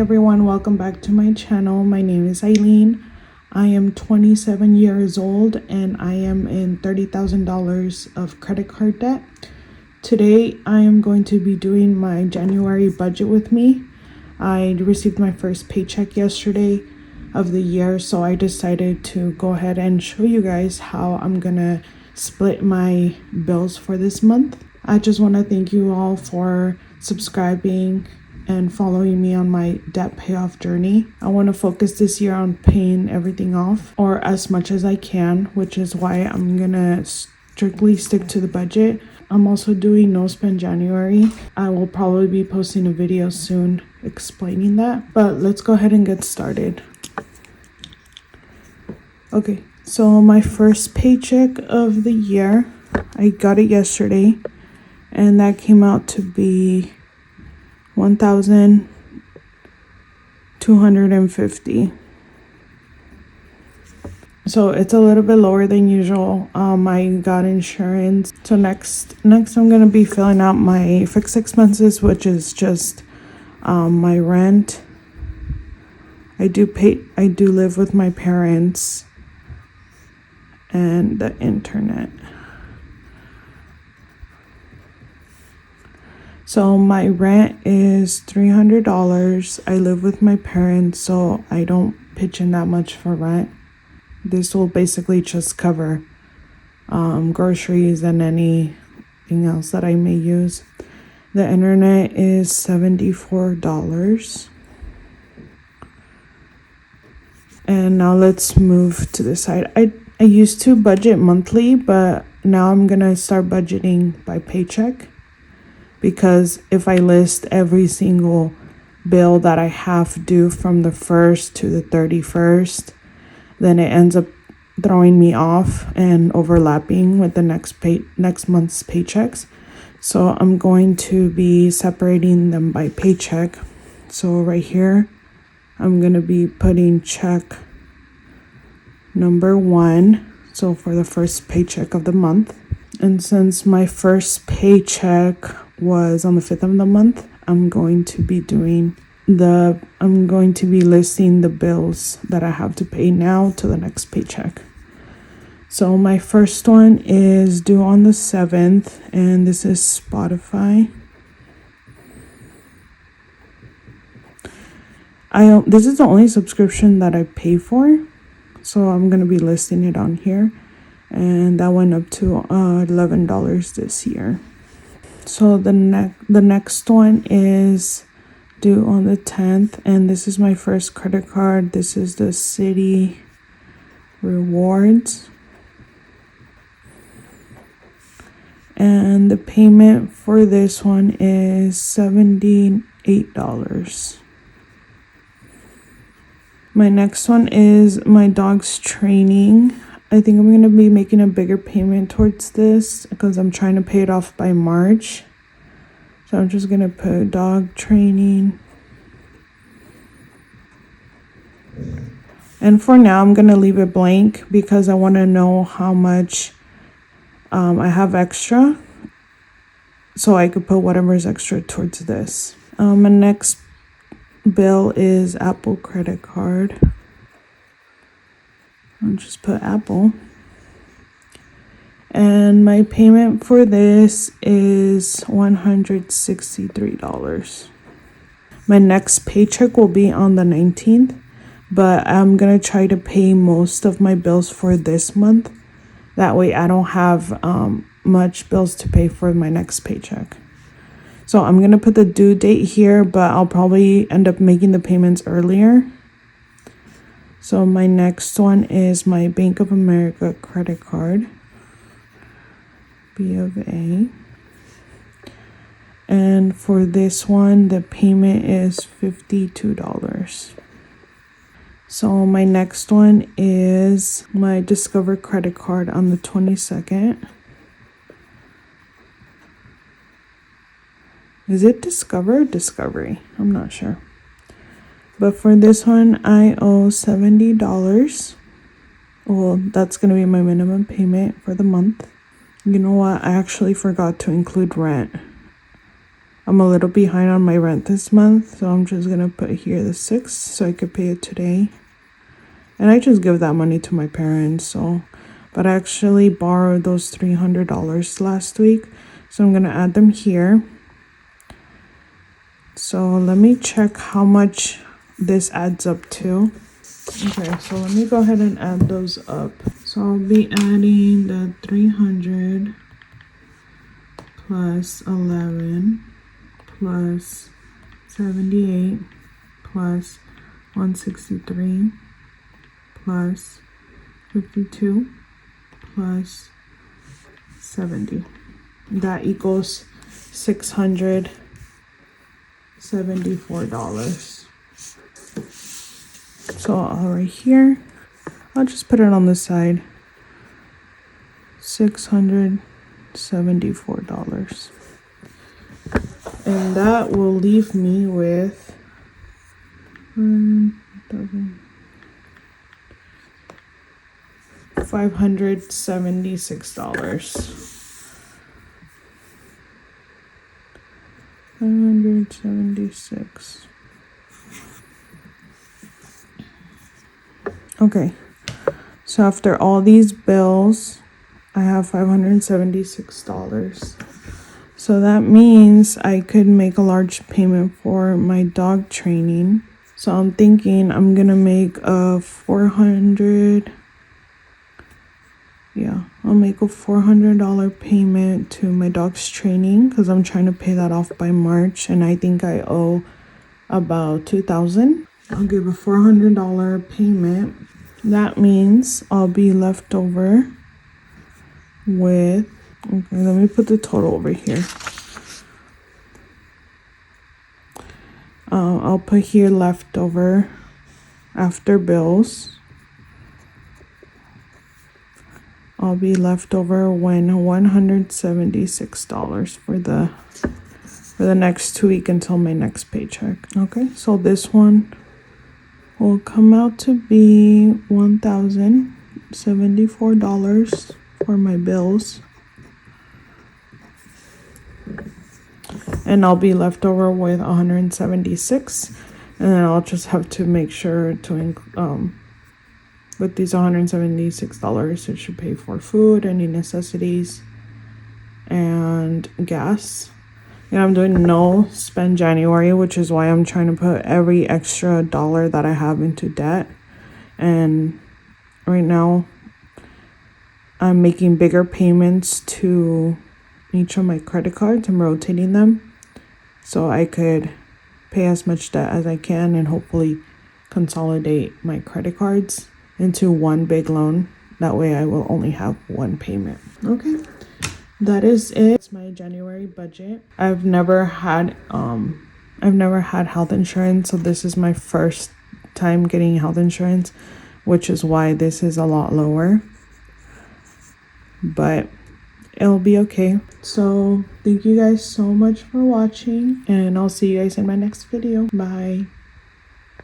everyone, welcome back to my channel. My name is Eileen. I am 27 years old and I am in $30,000 of credit card debt. Today I am going to be doing my January budget with me. I received my first paycheck yesterday of the year, so I decided to go ahead and show you guys how I'm gonna split my bills for this month. I just want to thank you all for subscribing and following me on my debt payoff journey. I want to focus this year on paying everything off, or as much as I can, which is why I'm gonna strictly stick to the budget. I'm also doing no spend January. I will probably be posting a video soon explaining that, but let's go ahead and get started. Okay, so my first paycheck of the year, I got it yesterday, and that came out to be $1,250. So it's a little bit lower than usual. I got insurance. So next I'm gonna be filling out my fixed expenses, which is just my rent. I do live with my parents, and the internet. So my rent is $300. I live with my parents, so I don't pitch in that much for rent. This will basically just cover groceries and anything else that I may use. The internet is $74. And now let's move to the side. I used to budget monthly, but now I'm gonna start budgeting by paycheck. Because if I list every single bill that I have due from the 1st to the 31st, then it ends up throwing me off and overlapping with the next month's paychecks. So I'm going to be separating them by paycheck. So right here, I'm going to be putting check number 1. So for the first paycheck of the month. And since my first paycheck was on the 5th of the month, I'm going to be listing the bills that I have to pay now to the next paycheck. So my first one is due on the 7th, and this is Spotify. This is the only subscription that I pay for, so I'm going to be listing it on here. And that went up to $11 this year. So the next one is due on the 10th, and this is my first credit card. This is the City Rewards. And the payment for this one is $78. My next one is my dog's training. I think I'm going to be making a bigger payment towards this because I'm trying to pay it off by March. So I'm just going to put dog training. And for now, I'm going to leave it blank because I want to know how much I have extra, so I could put whatever is extra towards this. My next bill is Apple credit card. I'll just put Apple. And my payment for this is $163. My next paycheck will be on the 19th, but I'm going to try to pay most of my bills for this month. That way I don't have much bills to pay for my next paycheck. So I'm going to put the due date here, but I'll probably end up making the payments earlier. So my next one is my Bank of America credit card, B of A. And for this one, the payment is $52. So my next one is my Discover credit card on the 22nd. Is it Discover or Discovery? I'm not sure. But for this one, I owe $70. Well, that's going to be my minimum payment for the month. You know what? I actually forgot to include rent. I'm a little behind on my rent this month, so I'm just gonna put here the 6th so I could pay it today. And I just give that money to my parents, so. But I actually borrowed those $300 last week, so I'm gonna add them here. So let me check how much this adds up to. Okay, so let me go ahead and add those up. So I'll be adding the 300 plus 11 plus 78 plus 163 plus 52 plus 70. That equals $674. So right here, I'll just put it on the side. $674. And that will leave me with $576. $576. Okay, so after all these bills, I have $576. So that means I could make a large payment for my dog training. So I'm thinking I'm gonna make a I'll make a $400 payment to my dog's training because I'm trying to pay that off by March, and I think I owe about $2,000. I'll give a $400 payment. That means I'll be left over with, okay, let me put the total over here. I'll put here leftover after bills. I'll be left over when $176 for the next 2 weeks until my next paycheck. Okay, so this one will come out to be $1,074 for my bills. And I'll be left over with $176, and then I'll just have to make sure to with these $176, it should pay for food, any necessities, and gas. And I'm doing no spend January, which is why I'm trying to put every extra dollar that I have into debt. And right now, I'm making bigger payments to each of my credit cards. I'm rotating them so I could pay as much debt as I can and hopefully consolidate my credit cards into one big loan. That way I will only have one payment. Okay, that is it. It's my January budget. I've never had health insurance, so this is my first time getting health insurance, which is why this is a lot lower, but it'll be okay. So thank you guys so much for watching, and I'll see you guys in my next video. Bye.